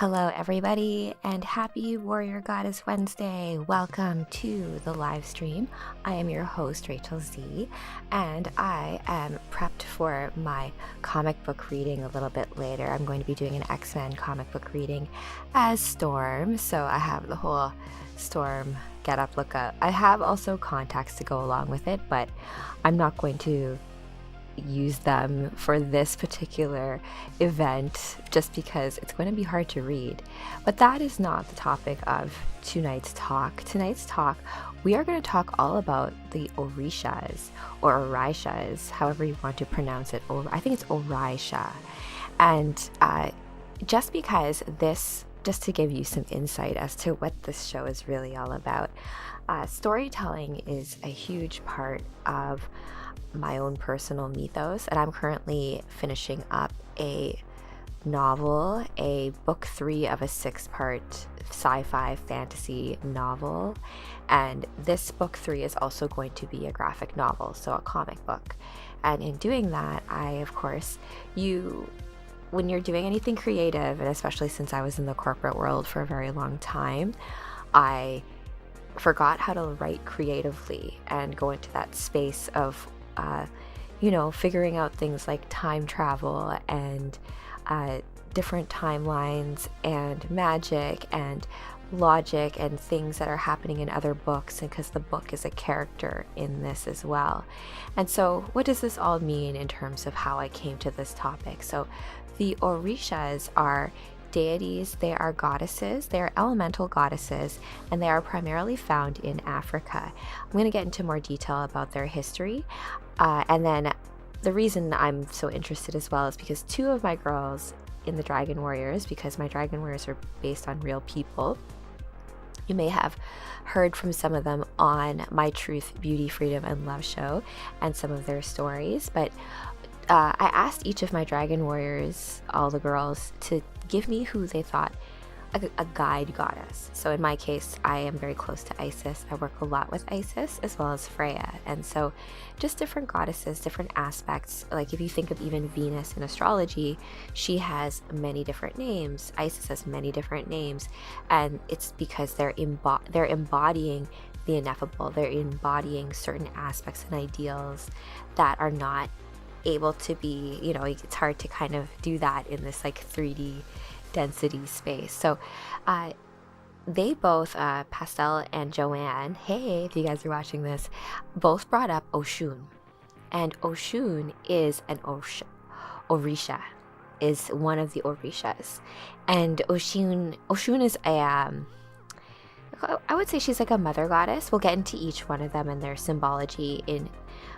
Hello, everybody, and happy Warrior Goddess Wednesday. Welcome to the live stream. I am your host, Rachel Z, and I am prepped for my comic book reading a little bit later. I'm going to be doing an X-Men comic book reading as Storm, so I have the whole Storm get up, look up. I have also contacts to go along with it, but I'm not going to use them for this particular event just because it's going to be hard to read. But that is not the topic of tonight's talk. Tonight's talk, we are going to talk all about the Orishas or Orishas, however you want to pronounce it. I think it's Orisha. And just because this, just to give you some insight as to what this show is really all about, storytelling is a huge part of my own personal mythos, and I'm currently finishing up a novel, a book 3 of a 6-part sci-fi fantasy novel, and this book 3 is also going to be a graphic novel, so a comic book. And in doing that, I, of course, when you're doing anything creative, and especially since I was in the corporate world for a very long time, I forgot how to write creatively and go into that space of figuring out things like time travel and different timelines and magic and logic and things that are happening in other books, and because the book is a character in this as well. And so what does this all mean in terms of how I came to this topic? So the Orishas are deities, they are goddesses, they are elemental goddesses, and they are primarily found in Africa. I'm going to get into more detail about their history, and then the reason I'm so interested as well is because 2 of my girls in the Dragon Warriors, because my Dragon Warriors are based on real people, you may have heard from some of them on my Truth, Beauty, Freedom, and Love show and some of their stories, but I asked each of my Dragon Warriors, all the girls, to give me who they thought a guide goddess. So in my case, I am very close to Isis. I work a lot with Isis as well as Freya. And so just different goddesses, different aspects. Like if you think of even Venus in astrology, she has many different names. Isis has many different names. And it's because they're embodying the ineffable. They're embodying certain aspects and ideals that are not able to be, it's hard to kind of do that in this like 3D density space. So they both, Pastel and Joanne, hey, if you guys are watching this, both brought up Oshun. And Oshun is an Orisha, is one of the Orishas. And Oshun is I would say she's like a mother goddess. We'll get into each one of them and their symbology in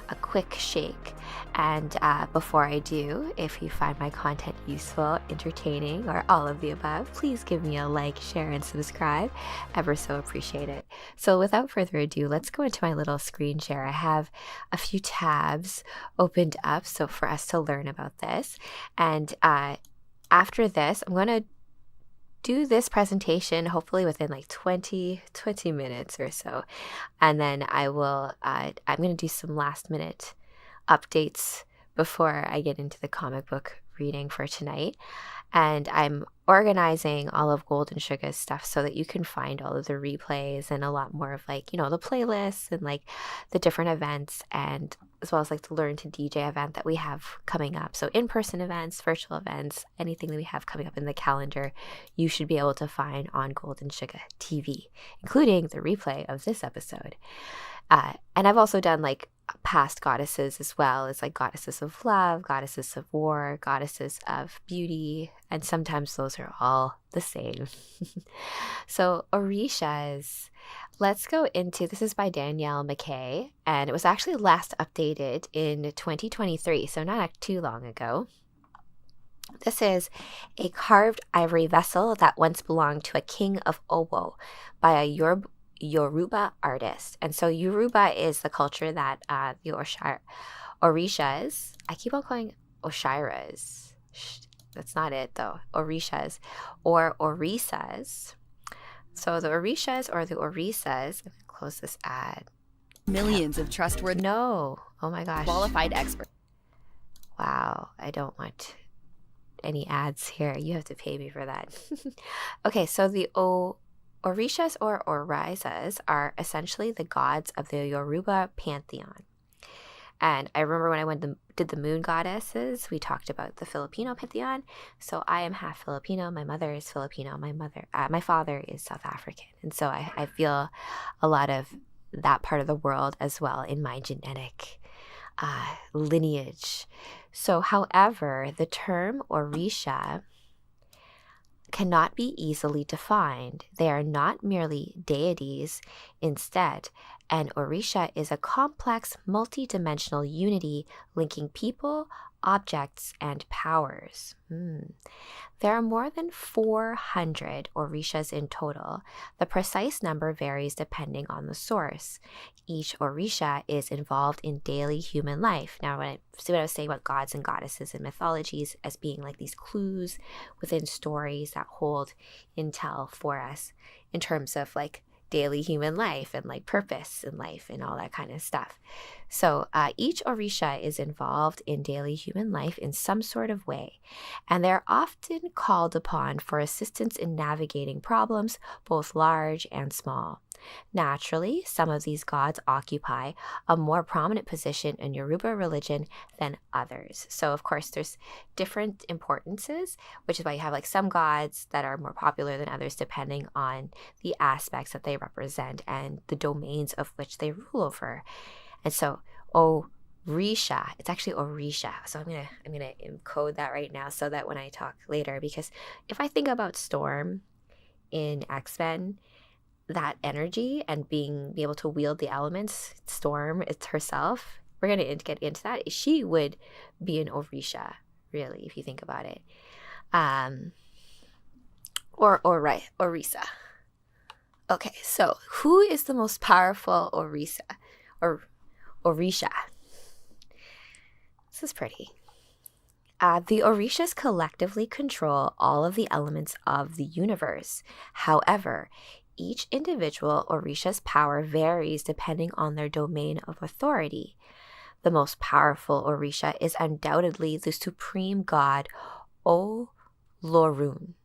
a quick shake. And before I do, if you find my content useful, entertaining, or all of the above, please give me a like, share, and subscribe. Ever so appreciate it. So without further ado, let's go into my little screen share. I have a few tabs opened up so for us to learn about this. And after this, I'm going to do this presentation hopefully within like 20 minutes or so, and then I'm going to do some last minute updates before I get into the comic book reading for tonight. And I'm organizing all of Golden Sugar's stuff so that you can find all of the replays and a lot more of like, the playlists and like the different events, and as well as like the Learn to DJ event that we have coming up. So in-person events, virtual events, anything that we have coming up in the calendar, you should be able to find on Golden Sugar TV, including the replay of this episode. And I've also done like past goddesses as well as like goddesses of love, goddesses of war, goddesses of beauty, and sometimes those are all the same. So Orishas, let's go into, this is by Danielle McKay, and it was actually last updated in 2023, so not too long ago. This is a carved ivory vessel that once belonged to a king of Owo by a Yoruba artist. And so Yoruba is the culture that the Orishas, I keep on calling Oshiras. That's not it though. Orishas or Orisas. So the Orishas or the Orisas, I'm going to close this ad. Millions of trustworthy, No. Oh my gosh. qualified experts. Wow. I don't want any ads here. You have to pay me for that. Okay, so the Orishas or Orishas are essentially the gods of the Yoruba pantheon. And I remember when I did the moon goddesses, we talked about the Filipino pantheon. So I am half Filipino. My mother is Filipino. My father is South African. And so I feel a lot of that part of the world as well in my genetic lineage. So, however, the term Orisha cannot be easily defined. They are not merely deities. Instead, an Orisha is a complex, multi-dimensional unity linking people, objects, and powers. There are more than 400 Orishas in total. The precise number varies depending on the source. Each Orisha is involved in daily human life. Now, when I was saying about gods and goddesses and mythologies as being like these clues within stories that hold intel for us in terms of like daily human life and like purpose in life and all that kind of stuff. So each Orisha is involved in daily human life in some sort of way, and they're often called upon for assistance in navigating problems, both large and small. Naturally, some of these gods occupy a more prominent position in Yoruba religion than others. So, of course, there's different importances, which is why you have like some gods that are more popular than others depending on the aspects that they represent and the domains of which they rule over. And so, Orisha, it's actually Orisha. So I'm gonna encode that right now so that when I talk later, because if I think about Storm in X-Men, that energy and be able to wield the elements, Storm, it's herself. We're going to get into that. She would be an Orisha, really, if you think about it. Orisa. Okay, so who is the most powerful Orisha? This is pretty. The Orishas collectively control all of the elements of the universe. However, each individual Orisha's power varies depending on their domain of authority. The most powerful Orisha is undoubtedly the supreme god Olorun,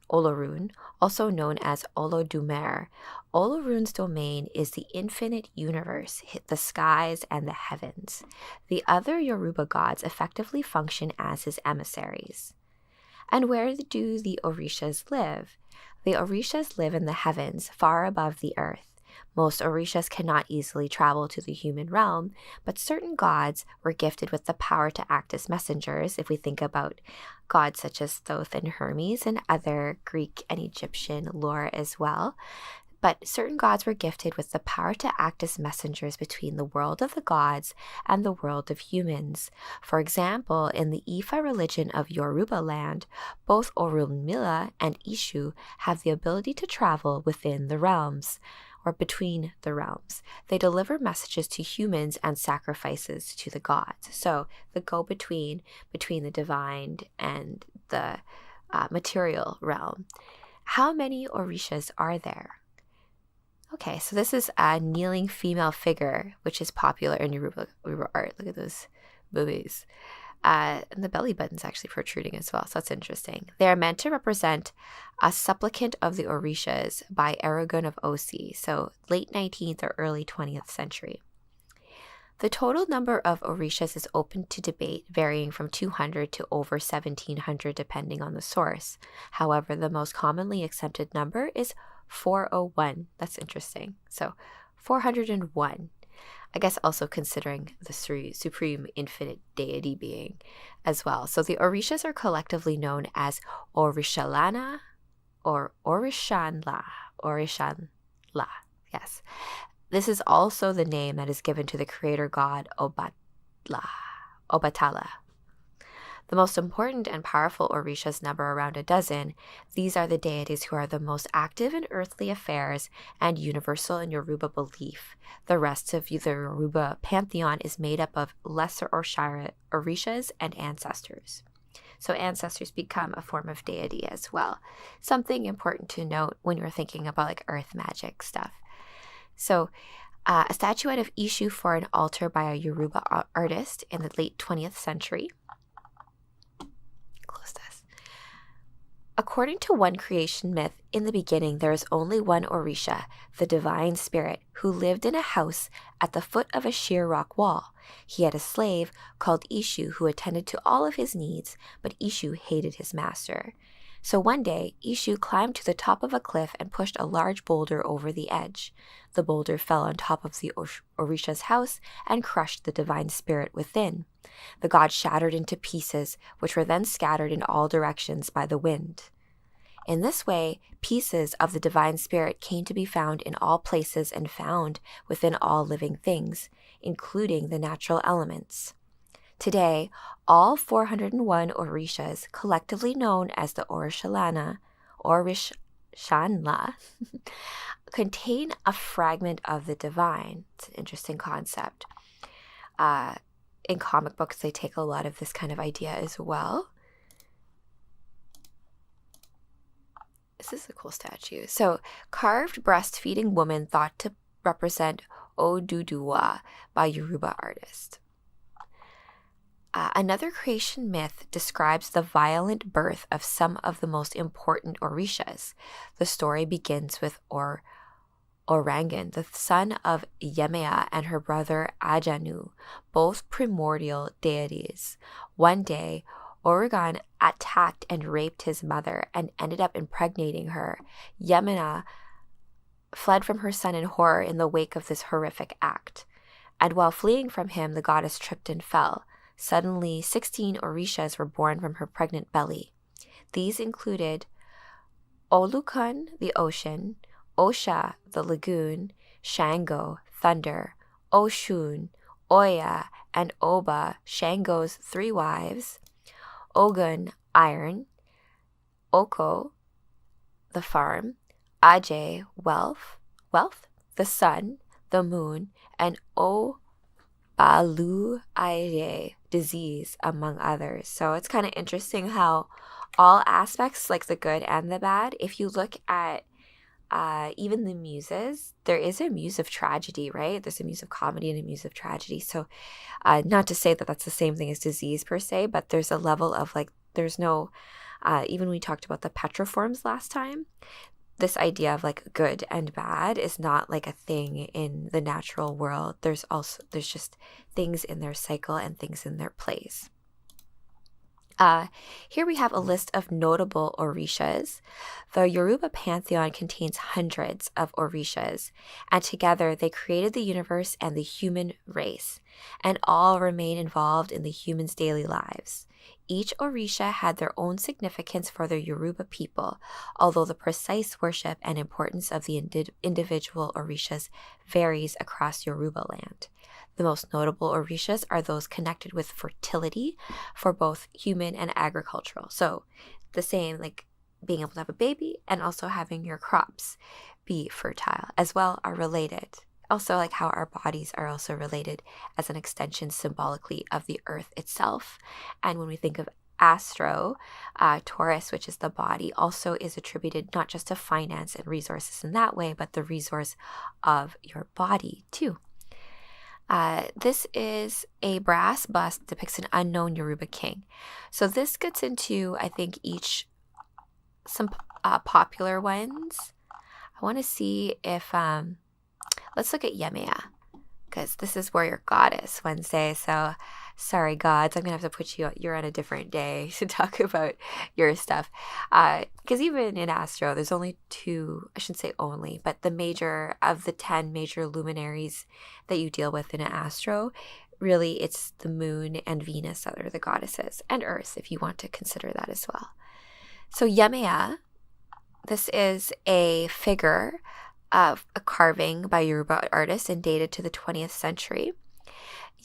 also known as Olodumare. Olorun's domain is the infinite universe, the skies, and the heavens. The other Yoruba gods effectively function as his emissaries. And where do the Orishas live? The Orishas live in the heavens, far above the earth. Most Orishas cannot easily travel to the human realm, but certain gods were gifted with the power to act as messengers, if we think about gods such as Thoth and Hermes and other Greek and Egyptian lore as well. But certain gods were gifted with the power to act as messengers between the world of the gods and the world of humans. For example, in the Ifa religion of Yoruba land, both Orunmila and Ishu have the ability to travel within the realms, or between the realms. They deliver messages to humans and sacrifices to the gods. So the go-between between the divine and the material realm. How many Orishas are there? Okay, so this is a kneeling female figure, which is popular in Yoruba art. Look at those boobies. And the belly button's actually protruding as well, so that's interesting. They are meant to represent a supplicant of the Orishas by Aragon of Osi, so late 19th or early 20th century. The total number of Orishas is open to debate, varying from 200 to over 1,700 depending on the source. However, the most commonly accepted number is 401. That's interesting. So 401. I guess also considering the supreme infinite deity being as well. So the Orishas are collectively known as Orishalana or Orishanla. Yes. This is also the name that is given to the creator god Obatala. The most important and powerful Orishas number around a dozen. These are the deities who are the most active in earthly affairs and universal in Yoruba belief. The rest of the Yoruba pantheon is made up of lesser Orishas and ancestors. So ancestors become a form of deity as well. Something important to note when you're thinking about like earth magic stuff. So a statuette of Ishu for an altar by a Yoruba artist in the late 20th century. Close this. According to one creation myth, in the beginning there is only one Orisha, the divine spirit, who lived in a house at the foot of a sheer rock wall. He had a slave called Ishu who attended to all of his needs, but Ishu hated his master. So one day, Ishu climbed to the top of a cliff and pushed a large boulder over the edge. The boulder fell on top of the Orisha's house and crushed the divine spirit within. The god shattered into pieces, which were then scattered in all directions by the wind. In this way, pieces of the divine spirit came to be found in all places and found within all living things, including the natural elements. Today, all 401 Orishas, collectively known as the Orishashanla, contain a fragment of the divine. It's an interesting concept. In comic books, they take a lot of this kind of idea as well. This is a cool statue. So, carved breastfeeding woman thought to represent Oduduwa by Yoruba artist. Another creation myth describes the violent birth of some of the most important Orishas. The story begins with Orangan, the son of Yemaya and her brother Ajanu, both primordial deities. One day, Oregon attacked and raped his mother and ended up impregnating her. Yemaya fled from her son in horror in the wake of this horrific act. And while fleeing from him, the goddess tripped and fell. Suddenly, 16 Orishas were born from her pregnant belly. These included Olukun, the ocean, Osha, the lagoon, Shango, thunder, Oshun, Oya, and Oba, Shango's 3 wives, Ogun, iron, Oko, the farm, Ajay, wealth, the sun, the moon, and Obalu Aye, disease, among others. So it's kind of interesting how all aspects, like the good and the bad, if you look at even the muses, there is a muse of tragedy, right? There's a muse of comedy and a muse of tragedy. So not to say that that's the same thing as disease per se, but there's a level of like, there's no, even we talked about the petroforms last time, this idea of like good and bad is not like a thing in the natural world. There's just things in their cycle and things in their place. Here we have a list of notable Orishas. The Yoruba pantheon contains hundreds of Orishas, and together they created the universe and the human race, and all remain involved in the humans' daily lives. Each Orisha had their own significance for the Yoruba people, although the precise worship and importance of the individual Orishas varies across Yoruba land. The most notable Orishas are those connected with fertility for both human and agricultural. So the same, like being able to have a baby and also having your crops be fertile as well, are related. Also, like how our bodies are also related as an extension symbolically of the earth itself. And when we think of Astro, Taurus, which is the body, also is attributed not just to finance and resources in that way, but the resource of your body too. This is a brass bust that depicts an unknown Yoruba king. So this gets into, I think, some popular ones. I want to see if, let's look at Yemaya, because this is Warrior Goddess Wednesday. So sorry, gods, I'm going to have to put you're on a different day to talk about your stuff. Because even in Astro, there's only 2, I shouldn't say only, but the 10 major luminaries that you deal with in an Astro, really it's the moon and Venus that are the goddesses, and Earth, if you want to consider that as well. So Yemaya, this is a figure of a carving by Yoruba artists and dated to the 20th century.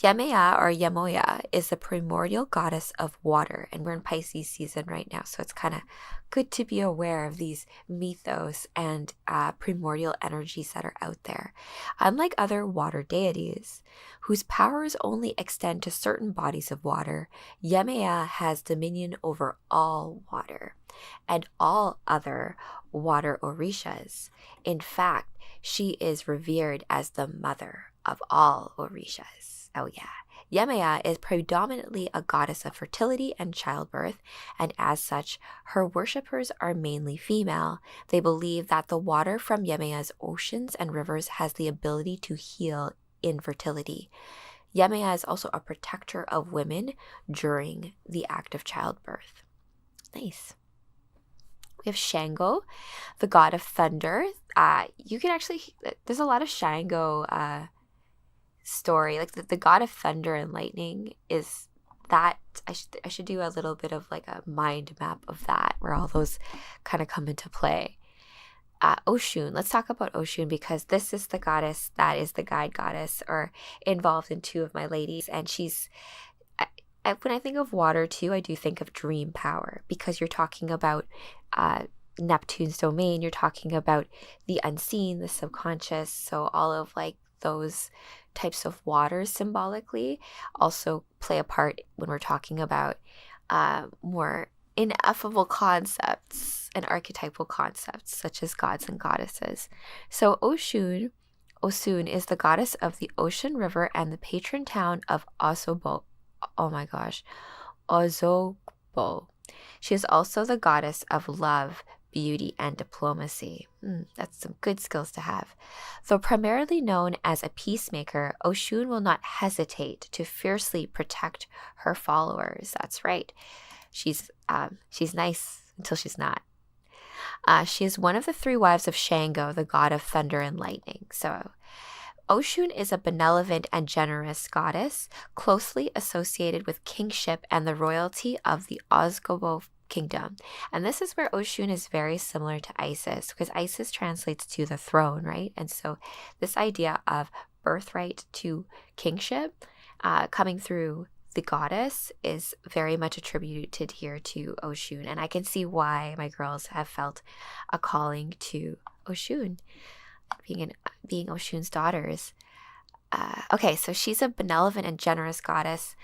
Yemaya or Yemoya is the primordial goddess of water, and we're in Pisces season right now, so it's kind of good to be aware of these mythos and primordial energies that are out there. Unlike other water deities, whose powers only extend to certain bodies of water, Yemaya has dominion over all water and all other water Orishas. In fact, she is revered as the mother of all Orishas. Oh yeah, Yemaya is predominantly a goddess of fertility and childbirth, and as such, her worshippers are mainly female. They believe that the water from Yemaya's oceans and rivers has the ability to heal infertility. Yemaya is also a protector of women during the act of childbirth. Nice. We have Shango, the god of thunder. You can actually, there's a lot of Shango story. Like the god of thunder and lightning is that. I should do a little bit of like a mind map of that, where all those kind of come into play. Oshun. Let's talk about Oshun, because this is the goddess that is the guide goddess, or involved in two of my ladies. And she's, when I think of water too, I do think of dream power, because you're talking about Neptune's domain. You're talking about the unseen, the subconscious. So all of like those types of waters symbolically also play a part when we're talking about more ineffable concepts and archetypal concepts such as gods and goddesses. So Oshun is the goddess of the Oshun River and the patron town of Osobo. Oh my gosh, Ozogbo. She is also the goddess of love, beauty, and diplomacy. That's some good skills to have. Though primarily known as a peacemaker, Oshun will not hesitate to fiercely protect her followers. That's right. She's nice until she's not. She is one of the three wives of Shango, the god of thunder and lightning. So Oshun is a benevolent and generous goddess, closely associated with kingship and the royalty of the Ozgobo kingdom. And this is where Oshun is very similar to Isis, because Isis translates to the throne, right? And so this idea of birthright to kingship coming through the goddess is very much attributed here to Oshun. And I can see why my girls have felt a calling to Oshun, being Oshun's daughters. Okay, so she's a benevolent and generous goddess,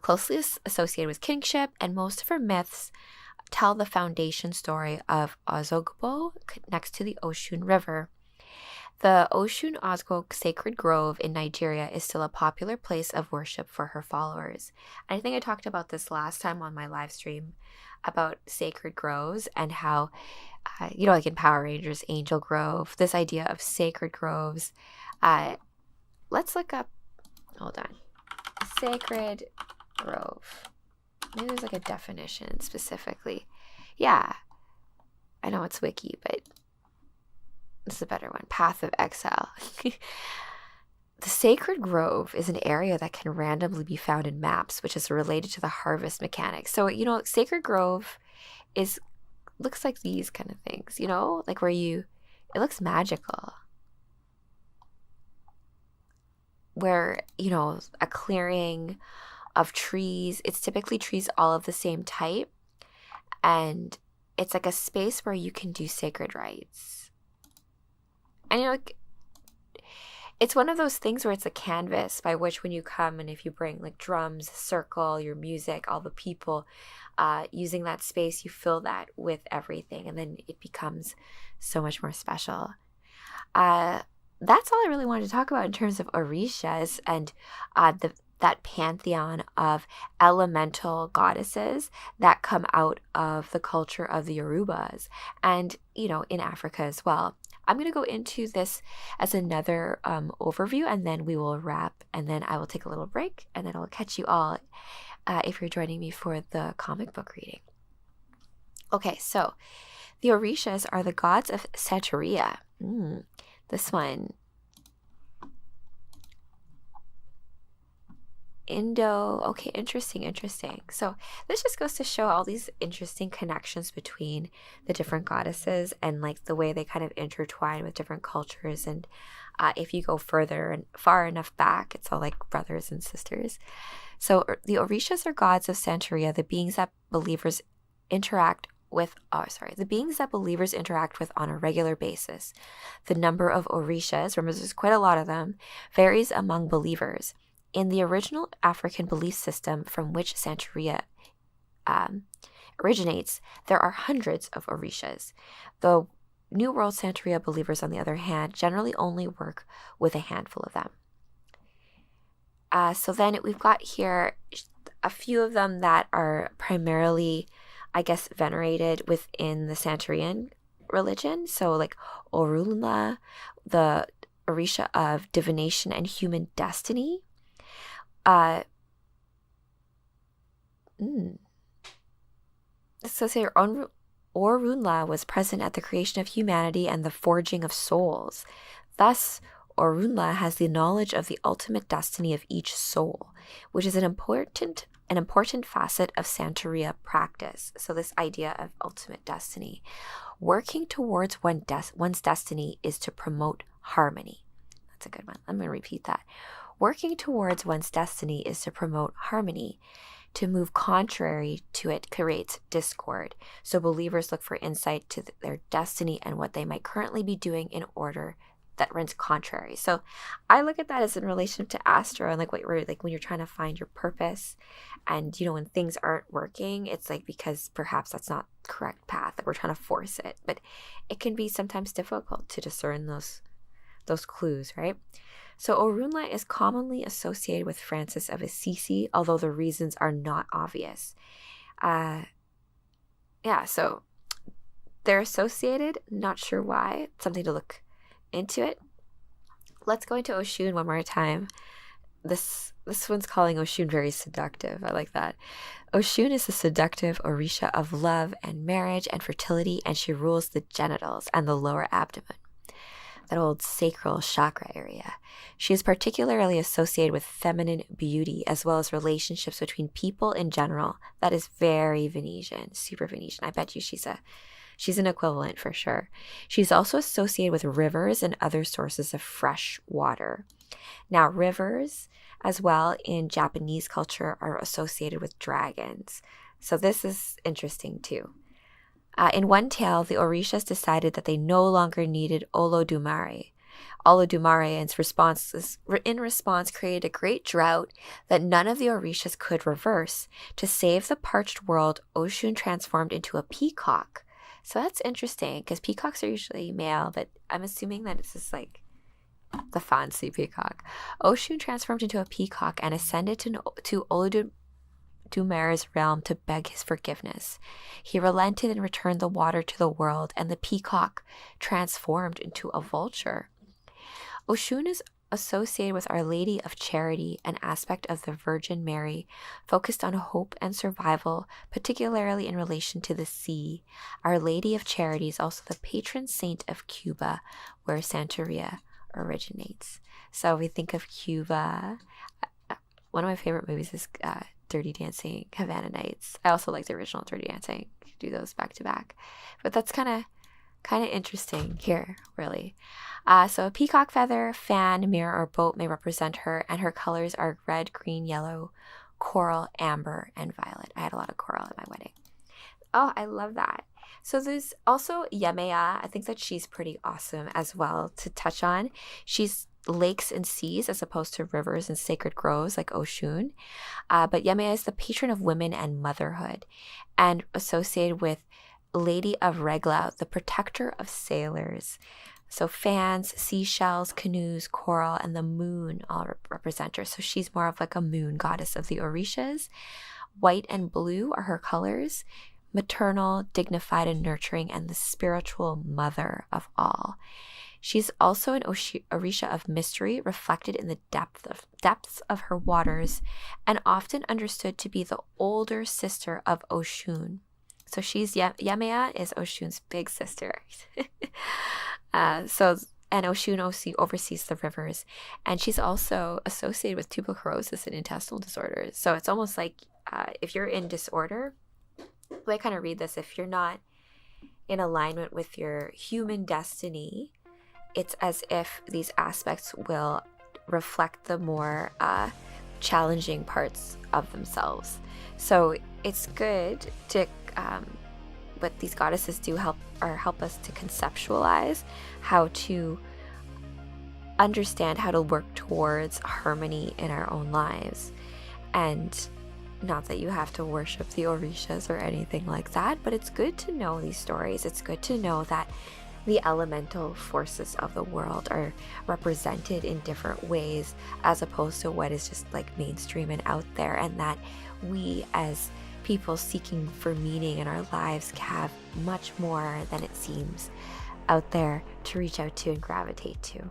closely associated with kingship, and most of her myths tell the foundation story of Ozogbo next to the Oshun River. The Oshun Ozgo Sacred Grove in Nigeria is still a popular place of worship for her followers. I think I talked about this last time on my live stream about sacred groves and how, like in Power Rangers, Angel Grove, this idea of sacred groves. Let's look up, hold on, sacred grove. Maybe there's like a definition specifically. Yeah, I know it's wiki, but this is a better one. Path of Exile. The sacred grove is an area that can randomly be found in maps, which is related to the harvest mechanics. So, sacred grove looks like these kind of things, like where it looks magical. Where, a clearing of trees, it's typically trees all of the same type. And it's like a space where you can do sacred rites. And it's one of those things where it's a canvas by which when you come, and if you bring like drums, circle, your music, all the people using that space, you fill that with everything, and then it becomes so much more special. That's all I really wanted to talk about in terms of Orishas and that pantheon of elemental goddesses that come out of the culture of the Yorubas and, in Africa as well. I'm going to go into this as another overview, and then we will wrap, and then I will take a little break, and then I'll catch you all if you're joining me for the comic book reading. Okay, so the Orishas are the gods of Santeria. This one. Okay, interesting. So this just goes to show all these interesting connections between the different goddesses and like the way they kind of intertwine with different cultures. And if you go further and far enough back, it's all like brothers and sisters. So the Orishas are gods of Santeria, the beings that believers interact with on a regular basis. The number of Orishas, remember there's quite a lot of them, varies among believers. In the original African belief system from which Santeria originates, there are hundreds of Orishas. The New World Santeria believers, on the other hand, generally only work with a handful of them. So then we've got here a few of them that are primarily, I guess, venerated within the Santerian religion. So like Orunla, the Orisha of divination and human destiny. So say Orunla was present at the creation of humanity and the forging of souls. Thus, Orunla has the knowledge of the ultimate destiny of each soul, which is an important facet of Santeria practice. So this idea of ultimate destiny. Working towards one's destiny is to promote harmony. That's a good one. I'm going to repeat that. Working towards one's destiny is to promote harmony. To move contrary to it creates discord. So believers look for insight to their destiny and what they might currently be doing in order that runs contrary. So I look at that as in relation to Astro and like what we're like when you're trying to find your purpose, and when things aren't working, it's like because perhaps that's not the correct path, like we're trying to force it. But it can be sometimes difficult to discern those clues, right? So Orunla is commonly associated with Francis of Assisi, although the reasons are not obvious. So they're associated, not sure why. It's something to look into it. Let's go into Oshun one more time. This one's calling Oshun very seductive. I like that. Oshun is the seductive Orisha of love and marriage and fertility, and she rules the genitals and the lower abdomen, that old sacral chakra area. She is particularly associated with feminine beauty as well as relationships between people in general. That is very Venetian, super Venetian. I bet you she's an equivalent for sure. She's also associated with rivers and other sources of fresh water. Now, rivers as well in Japanese culture are associated with dragons. So this is interesting too. In one tale, the Orishas decided that they no longer needed Olodumare. Olodumare, in response, created a great drought that none of the Orishas could reverse. To save the parched world, Oshun transformed into a peacock. So that's interesting because peacocks are usually male, but I'm assuming that it's just like the fancy peacock. Oshun transformed into a peacock and ascended to Oludumare's realm to beg his forgiveness. He relented and returned the water to the world, and the peacock transformed into a vulture. Oshun is associated with Our Lady of Charity, an aspect of the Virgin Mary focused on hope and survival, particularly in relation to the sea. Our Lady of Charity is also the patron saint of Cuba, where Santeria originates. So we think of Cuba. One of my favorite movies is Dirty Dancing, Havana Nights. I also like the original Dirty Dancing. Do those back to back. But that's kind of interesting here, really. So a peacock feather, fan, mirror, or boat may represent her, and her colors are red, green, yellow, coral, amber, and violet. I had a lot of coral at my wedding. Oh, I love that. So there's also Yemea. I think that she's pretty awesome as well to touch on. She's lakes and seas as opposed to rivers and sacred groves like Oshun. But Yemea is the patron of women and motherhood, and associated with Lady of Regla, the protector of sailors. So fans, seashells, canoes, coral, and the moon all represent her. So she's more of like a moon goddess of the Orishas. White and blue are her colors. Maternal, dignified, and nurturing, and the spiritual mother of all. She's also an Orisha of mystery, reflected in the depths of her waters, and often understood to be the older sister of Oshun. So she's Yemea is Oshun's big sister. And Oshun oversees the rivers, and she's also associated with tuberculosis and intestinal disorders. So it's almost like if you're in disorder, the way I kind of read this, if you're not in alignment with your human destiny, it's as if these aspects will reflect the more challenging parts of themselves. So it's good to what these goddesses do help us to conceptualize how to understand how to work towards harmony in our own lives. And not that you have to worship the Orishas or anything like that, but it's good to know these stories. It's good to know that the elemental forces of the world are represented in different ways, as opposed to what is just like mainstream and out there, and that we as people seeking for meaning in our lives have much more than it seems out there to reach out to and gravitate to.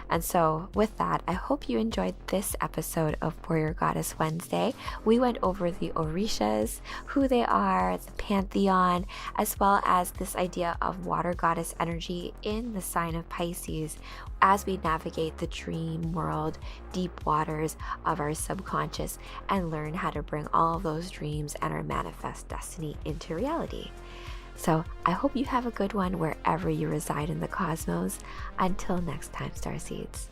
And so with that, I hope you enjoyed this episode of Warrior Goddess Wednesday. We went over the Orishas, who they are, the pantheon, as well as this idea of water goddess energy in the sign of Pisces as we navigate the dream world, deep waters of our subconscious, and learn how to bring all of those dreams and our manifest destiny into reality. So I hope you have a good one wherever you reside in the cosmos. Until next time, starseeds.